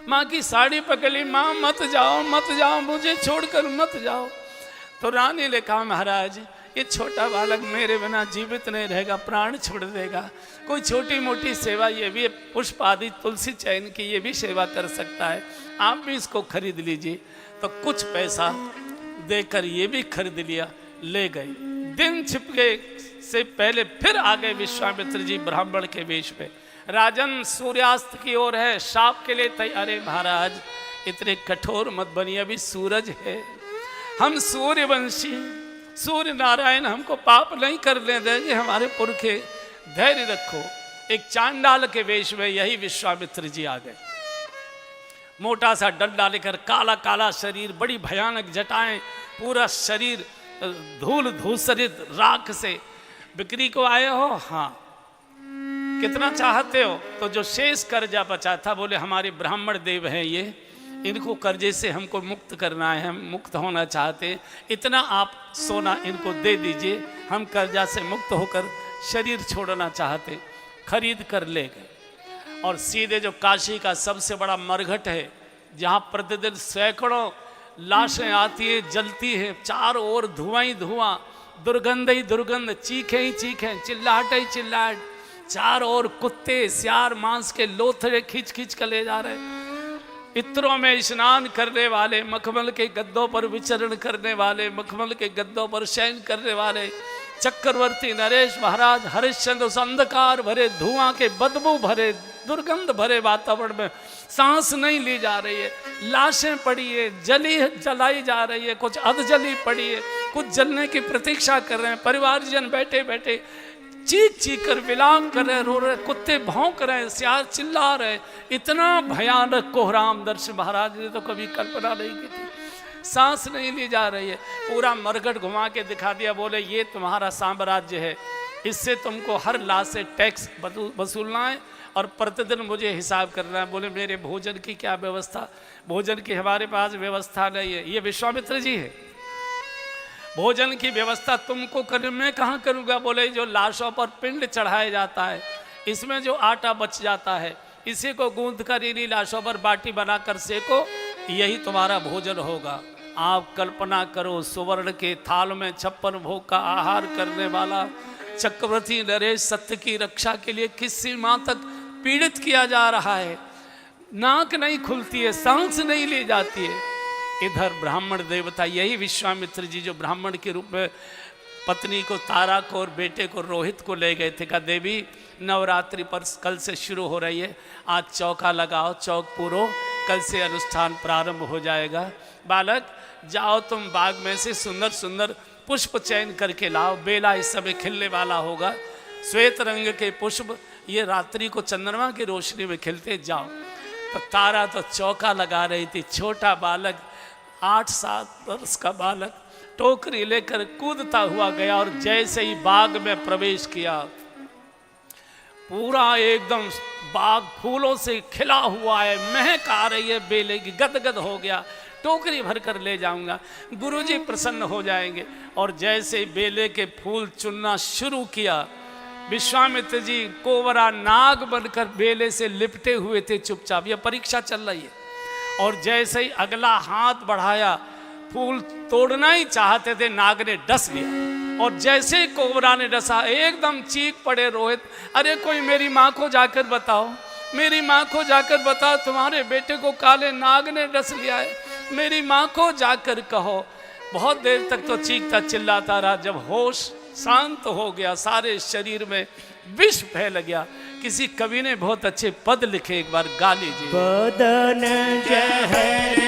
माँ की साड़ी पकड़ ली, माँ मत जाओ मत जाओ, मुझे छोड़कर मत जाओ। तो रानी ने कहा महाराज ये छोटा बालक मेरे बिना जीवित नहीं रहेगा, प्राण छोड़ देगा। कोई छोटी मोटी सेवा, ये भी पुष्प आदि तुलसी चयन की ये भी सेवा कर सकता है, आप भी इसको खरीद लीजिए। तो कुछ पैसा देकर ये भी खरीद लिया, ले गए। दिन छिपके से पहले फिर आ गए विश्वामित्र जी ब्राह्मण के वेश पे। राजन सूर्यास्त की ओर है, शाप के लिए तैयार। अरे महाराज इतने कठोर मत बनिए, अभी सूरज है, हम सूर्यवंशी, सूर्य नारायण हमको पाप नहीं करने देंगे, हमारे पुरखे, धैर्य रखो। एक चांडाल के वेश में यही विश्वामित्र जी आ गए। मोटा सा डंडा लेकर, काला काला शरीर, बड़ी भयानक जटाएं, पूरा शरीर धूल धूसरित राख से बिक्री को आए हो? हाँ। कितना चाहते हो? तो जो शेष कर्जा बचा था, बोले हमारे ब्राह्मण देव हैं ये, इनको कर्जे से हमको मुक्त करना है, हम मुक्त होना चाहते हैं, इतना आप सोना इनको दे दीजिए, हम कर्जा से मुक्त होकर शरीर छोड़ना चाहते। खरीद कर ले गए और सीधे जो काशी का सबसे बड़ा मरघट है, जहाँ प्रतिदिन सैकड़ों लाशें आती है, जलती है, चारों ओर धुआं ही धुआं, दुर्गंध ही दुर्गंध, चीखें ही चीखें, चिल्लाहट ही चिल्लाहट, चारों ओर कुत्ते सियार मांस के लोथड़े खींच खींच कर ले जा रहे। इत्रों में स्नान करने वाले, मखमल के गद्दों पर विचरण करने वाले, मखमल के गद्दों पर शयन करने वाले चक्रवर्ती नरेश महाराज हरिश्चंद्र उस अंधकार भरे, धुआं के बदबू भरे, दुर्गंध भरे वातावरण में सांस नहीं ली जा रही है। लाशें पड़ी है, जलाई जा रही है, कुछ अधजली पड़ी है, कुछ जलने की प्रतीक्षा कर रहे हैं। परिवारजन बैठे बैठे चीख चीख कर विलाप कर रहे, रो रहे, कुत्ते भौंक रहे, सियार चिल्ला रहे। इतना भयानक कोहराम दृश्य महाराज ने तो कभी कल्पना नहीं की थी। सांस नहीं ली जा रही है। पूरा मरघट घुमा के दिखा दिया, बोले ये तुम्हारा साम्राज्य है, इससे तुमको हर लाश से टैक्स वसूलना है और प्रतिदिन मुझे हिसाब करना है। बोले मेरे भोजन की क्या व्यवस्था? भोजन की हमारे पास व्यवस्था नहीं है। ये विश्वामित्र जी है, भोजन की व्यवस्था तुमको कर, मैं कहाँ करूँगा? बोले जो लाशों पर पिंड चढ़ाया जाता है, इसमें जो आटा बच जाता है, इसी को गूंथ कर इन्हीं लाशों पर बाटी बनाकर सेको, यही तुम्हारा भोजन होगा। आप कल्पना करो, सुवर्ण के थाल में 56 भोग का आहार करने वाला चक्रवर्ती नरेश सत्य की रक्षा के लिए किस सीमा तक पीड़ित किया जा रहा है। नाक नहीं खुलती है, सांस नहीं ली जाती है। इधर ब्राह्मण देवता, यही विश्वामित्र जी जो ब्राह्मण के रूप में पत्नी को तारा को और बेटे को रोहित को ले गए थे, कहा देवी नवरात्रि पर कल से शुरू हो रही है, आज चौका लगाओ, चौक पूरो, कल से अनुष्ठान प्रारंभ हो जाएगा। बालक जाओ तुम बाग में से सुंदर सुंदर पुष्प चयन करके लाओ, बेला इस समय खिलने वाला होगा, श्वेत रंग के पुष्प, ये रात्रि को चंद्रमा की रोशनी में खिलते, जाओ। तो तारा तो चौका लगा रही थी। छोटा बालक 8-7 वर्ष का बालक टोकरी लेकर कूदता हुआ गया और जैसे ही बाग में प्रवेश किया, पूरा एकदम बाग फूलों से खिला हुआ है, महक आ रही है बेले की, गदगद हो गया। टोकरी भर कर ले जाऊंगा, गुरुजी प्रसन्न हो जाएंगे। और जैसे ही बेले के फूल चुनना शुरू किया, विश्वामित्र जी कोवरा नाग बनकर बेले से लिपटे हुए थे चुपचाप, यह परीक्षा चल रही है। और जैसे ही अगला हाथ बढ़ाया, फूल तोड़ना ही चाहते थे, नाग ने डस लिया। और जैसे ही कोबरा ने डसा, एकदम चीख पड़े रोहित, अरे कोई मेरी माँ को जाकर बताओ, मेरी माँ को जाकर बताओ, तुम्हारे बेटे को काले नाग ने डस लिया है, मेरी माँ को जाकर कहो। बहुत देर तक तो चीखता चिल्लाता रहा। जब होश शांत हो गया, सारे शरीर में विष फैल गया। किसी कवि ने बहुत अच्छे पद लिखे, एक बार गा लीजिए। बदन जहर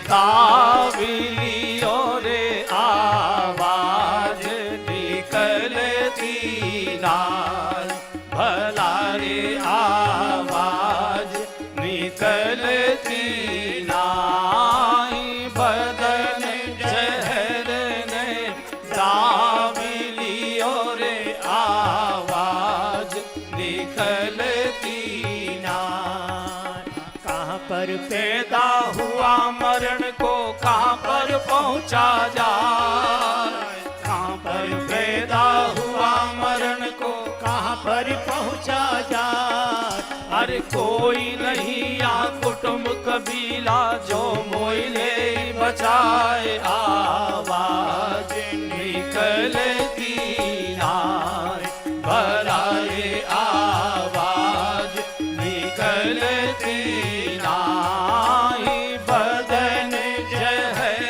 काविलियो रे आवाज निकलती नाल, भला रे आवाज निकलती नाई, बदन जहर ने काविलियो रे आवाज निकलती नाल। कहाँ पर पैदा हुआ मरण को कहाँ पर पहुँचा जाए, कहाँ पर पैदा हुआ मरण को कहाँ पर पहुँचा जाए। अरे कोई नहीं यहाँ कुटुंब कबीला जो मोइले बचाए, आवाज निकलती नाय, भला रे आवाज निकलती नाय, बदन जहर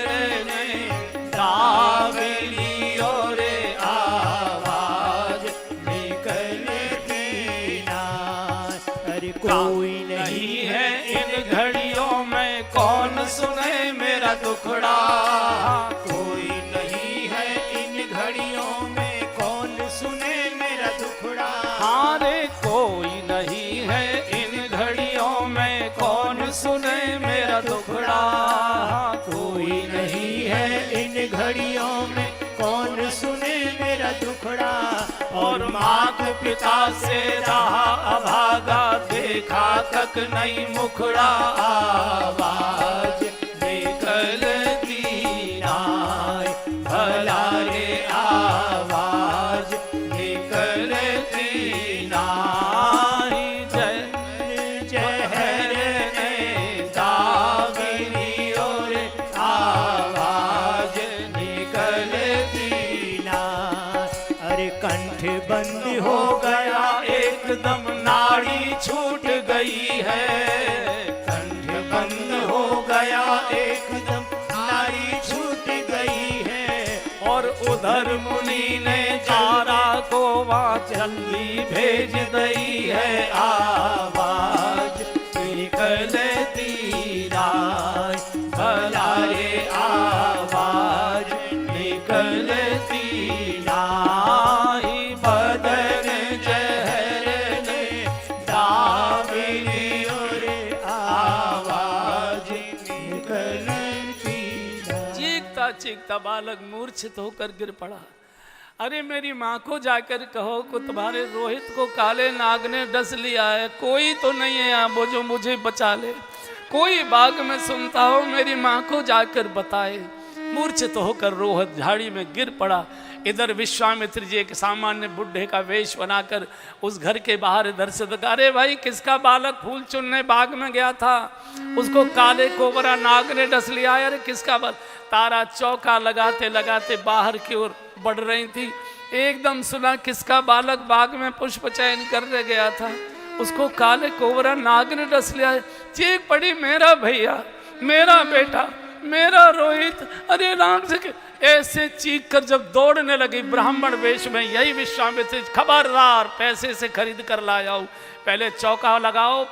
ने दाविलियो रे आवाज निकलती नाय। अरे कोई नहीं है इन घड़ियों में, कौन सुने मेरा दुखड़ा, कोई नहीं है इन घड़ियों में, कौन सुने मेरा दुखड़ा। हाँ रे कोई नहीं है इन घड़ियों में, कौन सुने मेरा दुखड़ा, कोई नहीं है इन घड़ियों में, कौन सुने मेरा दुखड़ा। और मात पिता से रहा अभागा, देखा तक नहीं मुखड़ा आवाज निकलती नाय, भला रे आवाज निकलती नाय। जहर ने दागिनी और आवाज निकलती नाय। अरे कंठ बंद हो गया एकदम नाड़ी छूट गई है, कंठ बंद हो गया एकदम नाड़ी छूट गई है। और उधर मुनि ने चारा को वहाँ जल्दी भेज दई है, आवाज निकलती राय, भला रे आवाज निकलती राय। बदन जहर ने दामिनी और आवाज निकलती नाय। चीखता चीखता बालक मूर्छित होकर गिर पड़ा। अरे मेरी माँ को जाकर कहो कि तुम्हारे रोहित को काले नाग ने डस लिया है, कोई तो नहीं है यहाँ वो जो मुझे बचा ले, कोई बाग में सुनता हो मेरी माँ को जाकर बताए। मूर्छित होकर रोहित झाड़ी में गिर पड़ा। इधर विश्वामित्र जी एक सामान्य बुढ़े का वेश बनाकर उस घर के बाहर इधर से देखा, अरे भाई किसका बालक फूल चुनने बाग में गया था, उसको काले कोबरा नाग ने डस लिया। अरे किसका बाल? तारा चौका लगाते लगाते बाहर की ओर बढ़ रही थी, एकदम सुना किसका बालक बाग में पुष्प चयन करने गया था, उसको काले कोबरा नाग ने डस लिया। चीख पड़ी, मेरा भैया, मेरा बेटा, मेरा रोहित। अरे राम से ऐसे चीख कर जब दौड़ने लगी ब्राह्मण वेश में, यही विश्वामित्र, खबरदार पैसे से खरीद कर लाया हूँ, पहले चौका लगाओ,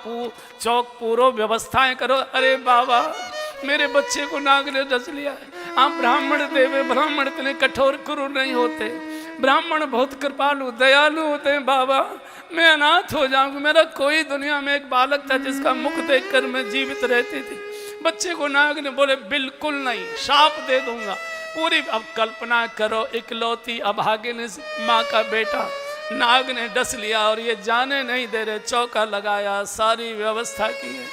चौक पूरो व्यवस्थाएं करो। अरे बाबा मेरे बच्चे को नाग ने डस लिया है। आप ब्राह्मण देवे, ब्राह्मण इतने कठोर क्रूर नहीं होते, ब्राह्मण बहुत कृपालु दयालु होते हैं। बाबा मैं अनाथ हो जाऊंगा, मेरा कोई दुनिया में एक बालक था जिसका मुख देखकर मैं जीवित रहती थी, बच्चे को नाग ने बोले बिल्कुल नहीं, शाप दे दूंगा पूरी। अब कल्पना करो, इकलौती अभागिन माँ का बेटा नाग ने डस लिया और ये जाने नहीं दे रहे। चौका लगाया, सारी व्यवस्था की है,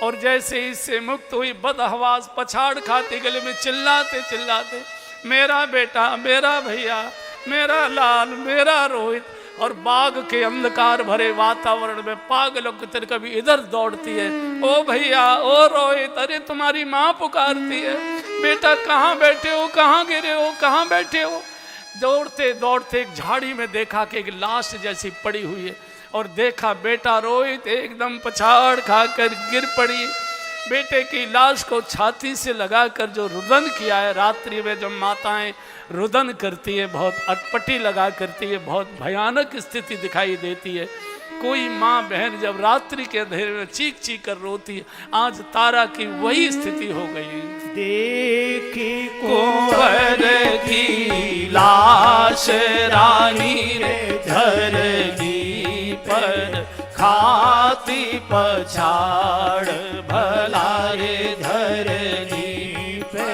और जैसे ही इससे मुक्त हुई बदहवास पछाड़ खाती गले में चिल्लाते चिल्लाते, मेरा बेटा, मेरा भैया, मेरा लाल, मेरा रोहित। और बाग के अंधकार भरे वातावरण में पागलों की तरह कभी इधर दौड़ती है, ओ भैया, ओ रोहित, अरे तुम्हारी माँ पुकारती है, बेटा कहाँ बैठे हो, कहाँ गिरे हो, कहाँ बैठे हो। दौड़ते दौड़ते एक झाड़ी में देखा कि एक लाश जैसी पड़ी हुई है, और देखा बेटा रोहित एकदम पछाड़ खाकर गिर पड़ी। बेटे की लाश को छाती से लगाकर जो रुदन किया है, रात्रि में जब माताएं रुदन करती है, बहुत अटपटी लगा करती है, बहुत भयानक स्थिति दिखाई देती है। कोई माँ बहन जब रात्रि के अंधेरे में चीख चीख कर रोती है, आज तारा की वही स्थिति हो गई। देखी कुंवर की लाश रानी रे धरनी पर, खाती पछाड़ भला रे धरनी पे,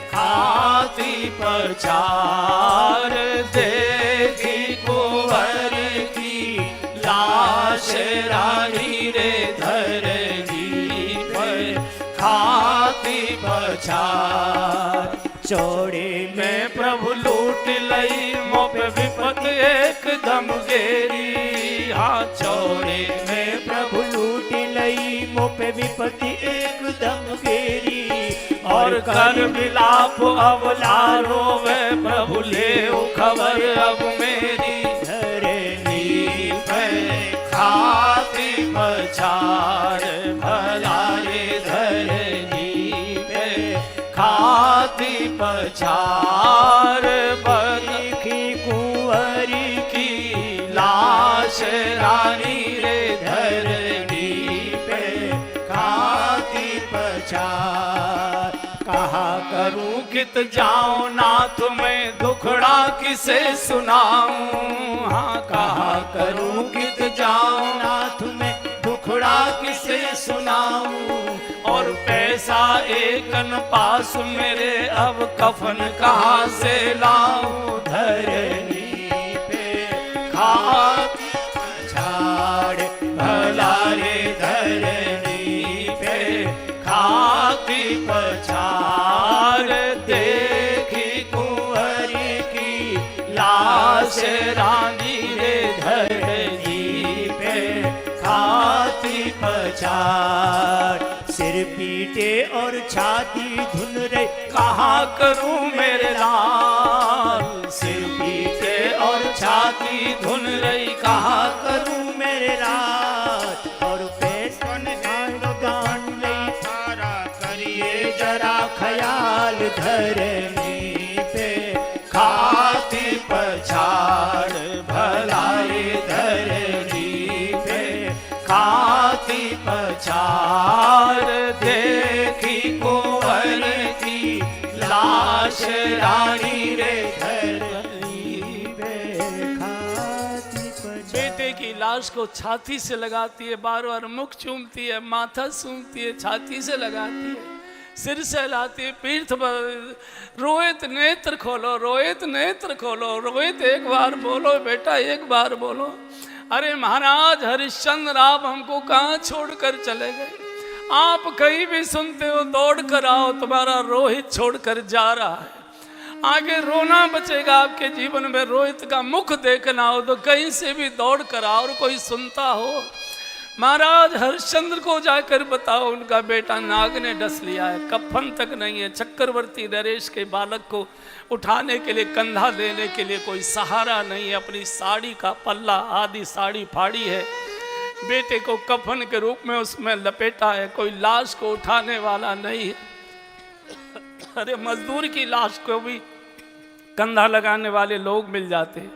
खाती पछाड़। देखी कुंवर की लाश रानी रे धरनी पर, खाती पछाड़। चौड़े मैं प्रभु लूट लई मोप विपत एकदम गेरी। हाँ चौड़े में प्रभु लूट लई मोपे विपत्ति एकदम घेरी। और कर विलाप अवलारो वे प्रभु ले खबर अब मेरी, धरनी पे खाती पछाड़ भला रे धरनी पे, खाती पछाड़। देखी कुंवर की लाश रानी रे धरनी पे, खाती पछाड़। कहा करूं कित जाऊं नाथ मैं दुखड़ा किसे सुनाऊं। हाँ कहा करूं कित जाऊं नाथ में दुखड़ा किसे सुनाऊं। और पैसा एकन पास मेरे अब कफन कहाँ से लाऊं। धरनी पे पछाड़ देखी कुंवर की लाश रानी रे धरती पे खाती पछाड़। सिर पीटे और छाती धुन रे कहाँ करूं मेरे लाल, सिर पीटे और छाती धुन रही कहाँ करूं मेरे लाल। और पेट गान लई थारा करिए जरा ख्याल धरनी पे खाती पछाड़ भलाई धरनी पे खाती पछाड़ देखी कुंवर की लाश रानी रे धरनी पे खाती पछाड़। बेटे की लाश को छाती से लगाती है, बार बार मुख चूमती है, माथा सूंघती है, छाती से लगाती है, सिर सहलाती है, पीठ पर। रोहित नेत्र खोलो, रोहित नेत्र खोलो, रोहित एक बार बोलो बेटा, एक बार बोलो। अरे महाराज हरिश्चंद्र आप हमको कहाँ छोड़कर चले गए? आप कहीं भी सुनते हो दौड़ कर आओ, तुम्हारा रोहित छोड़कर जा रहा है। आगे रोना बचेगा आपके जीवन में, रोहित का मुख देखना हो तो कहीं से भी दौड़ कर आओ। और कोई सुनता हो महाराज हरिश्चंद्र को जाकर बताओ उनका बेटा नाग ने डस लिया है, कफन तक नहीं है, चक्रवर्ती नरेश के बालक को उठाने के लिए, कंधा देने के लिए कोई सहारा नहीं है, अपनी साड़ी का पल्ला आदि साड़ी फाड़ी है, बेटे को कफन के रूप में उसमें लपेटा है, कोई लाश को उठाने वाला नहीं है। अरे मजदूर की लाश को भी कंधा लगाने वाले लोग मिल जाते हैं।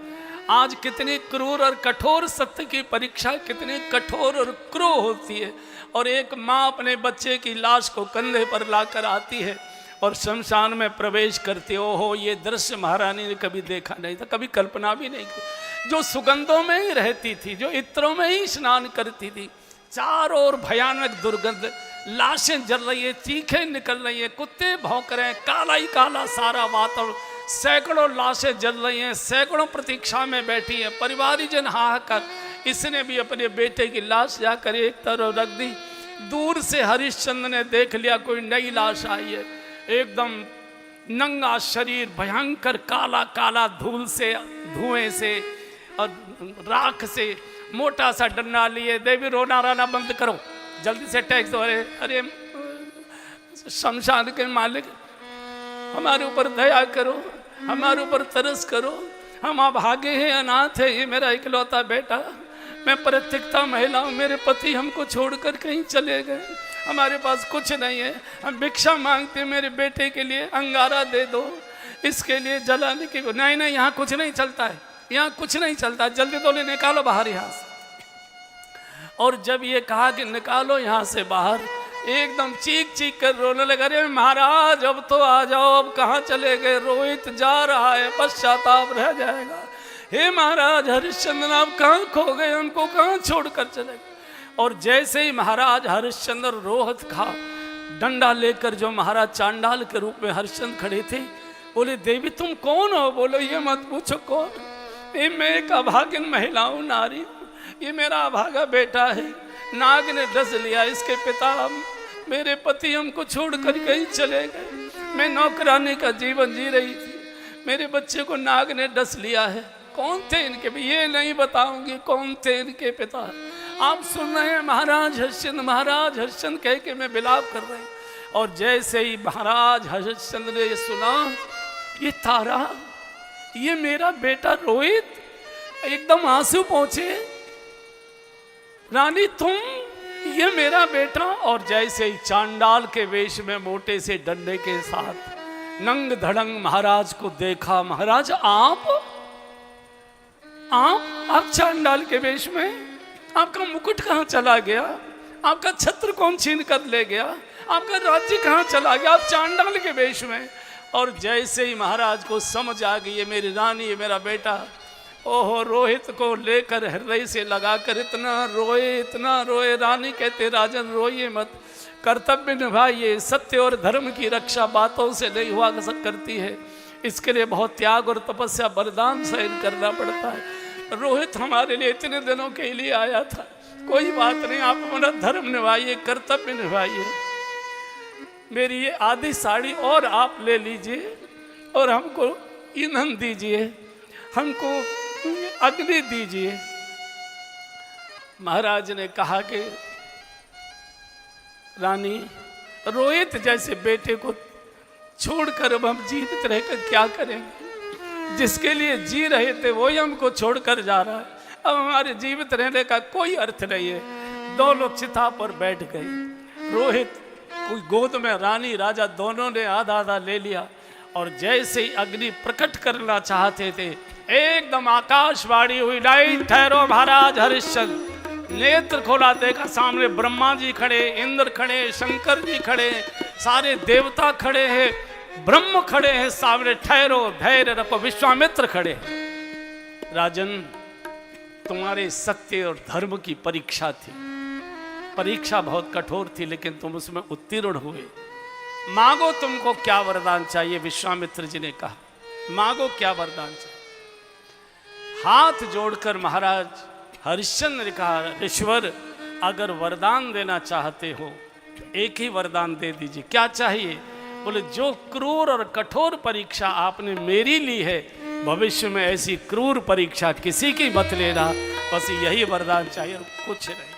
आज कितनी क्रूर और कठोर सत्य की परीक्षा कितनी कठोर और क्रूर होती है। और एक माँ अपने बच्चे की लाश को कंधे पर लाकर आती है और शमशान में प्रवेश करती है। ओहो, ये दृश्य महारानी ने कभी देखा नहीं था, कभी कल्पना भी नहीं की। जो सुगंधों में ही रहती थी, जो इत्रों में ही स्नान करती थी, चारों ओर भयानक दुर्गंध, लाशें जल रही है, चीखें निकल रही है, कुत्ते भौंक रहे हैं, काला ही काला सारा वातावरण, सैकड़ों लाशें जल रही हैं, सैकड़ों प्रतीक्षा में बैठी हैं, परिवारीजन हाहाकार। इसने भी अपने बेटे की लाश जाकर एक तरफ रख दी। दूर से हरिश्चंद्र ने देख लिया कोई नई लाश आई है, एकदम नंगा शरीर, भयंकर काला काला, धूल से, धुएं से और राख से, मोटा सा डंडा लिए। देवी रोना राना बंद करो, जल्दी से टैक्स दो। अरे शमशान के मालिक हमारे ऊपर दया करो, हमारे ऊपर तरस करो, हम अभागे हैं, अनाथ है, ये मेरा इकलौता बेटा, मैं परित्यक्ता महिला हूँ, मेरे पति हमको छोड़कर कहीं चले गए, हमारे पास कुछ नहीं है, हम भिक्षा मांगते हैं, मेरे बेटे के लिए अंगारा दे दो, इसके लिए जलाने की। नहीं नहीं, यहाँ कुछ नहीं चलता है, यहाँ कुछ नहीं चलता, जल्दी तो निकालो बाहर यहाँ से। और जब ये कहा कि निकालो यहाँ से बाहर, एकदम चीख चीख कर रोने लगा। अरे महाराज अब तो आ जाओ, अब कहाँ चले गए, रोहित जा रहा है, पश्चाताप रह जाएगा। हे महाराज हरिश्चंद्र आप कहाँ खो गए, हमको कहाँ छोड़कर चले गए। और जैसे ही महाराज हरिश्चंद्र रोहित का डंडा लेकर, जो महाराज चांडाल के रूप में हरिश्चंद्र खड़े थे, बोले देवी तुम कौन हो? बोलो ये मत पूछो कौन, ये मैं एक अभागिन महिला हूँ, नारी, ये मेरा अभागा बेटा है, नाग ने डस लिया, इसके पिता मेरे पति हमको छोड़कर कहीं चले गए, मैं नौकरानी का जीवन जी रही थी, मेरे बच्चे को नाग ने डस लिया है। कौन थे इनके? ये नहीं बताऊंगी कौन थे इनके पिता। आप सुन रहे हैं महाराज हरिश्चंद्र, महाराज हरिश्चंद्र कह के मैं विलाप कर रहे हैं। और जैसे ही महाराज हरिश्चंद्र ने सुना, ये तारा, ये मेरा बेटा रोहित, एकदम आंसू पहुंचे। रानी तुम, ये मेरा बेटा। और जैसे ही चांडाल के वेश में मोटे से डंडे के साथ नंग धड़ंग महाराज को देखा। महाराज आप चांडाल के वेश में, आपका मुकुट कहाँ चला गया, आपका छत्र कौन छीन कर ले गया, आपका राज्य कहाँ चला गया, आप चांडाल के वेश में। और जैसे ही महाराज को समझ आ गई ये मेरी रानी, ये मेरा बेटा, ओहो, रोहित को लेकर हृदय से लगाकर इतना रोए। रानी कहते राजन रोइए मत, कर्तव्य निभाइए, सत्य और धर्म की रक्षा बातों से नहीं हुआ करती है, इसके लिए बहुत त्याग और तपस्या बलिदान सहन करना पड़ता है। रोहित हमारे लिए इतने दिनों के लिए आया था, कोई बात नहीं, आप अपना धर्म निभाइए, कर्तव्य निभाइए। मेरी ये आधी साड़ी और आप ले लीजिए और हमको ईंधन दीजिए, हमको अग्नि दीजिए। महाराज ने कहा कि रानी, रोहित जैसे बेटे को छोड़कर अब हम जीवित रहकर क्या करेंगे? जिसके लिए जी रहे थे वही हमको छोड़कर जा रहा है। अब हमारे जीवित रहने का कोई अर्थ नहीं है। दोनों चिता पर बैठ गए। रोहित कोई गोद में, रानी राजा दोनों ने आधा आधा ले लिया और जैसे ही अग्नि प्रकट करना चाहते थे एकदम आकाशवाणी हुई, नहीं ठहरो महाराज हरिश्चंद्र। नेत्र खोला, देखा सामने ब्रह्मा जी खड़े, इंद्र खड़े, शंकर जी खड़े, सारे देवता खड़े हैं, ब्रह्म खड़े हैं सामने। ठहरो, धैर्य रखो। विश्वामित्र खड़े। राजन, तुम्हारे सत्य और धर्म की परीक्षा थी। परीक्षा बहुत कठोर थी लेकिन तुम उसमें उत्तीर्ण हुए। मांगो, तुमको क्या वरदान चाहिए? विश्वामित्र जी ने कहा, मांगो क्या वरदान चाहिए? हाथ जोड़कर महाराज हरिश्चंद्र ने कहा, ऋषिवर अगर वरदान देना चाहते हो एक ही वरदान दे दीजिए। क्या चाहिए? बोले, जो क्रूर और कठोर परीक्षा आपने मेरी ली है, भविष्य में ऐसी क्रूर परीक्षा किसी की मत लेना। बस यही वरदान चाहिए और कुछ नहीं।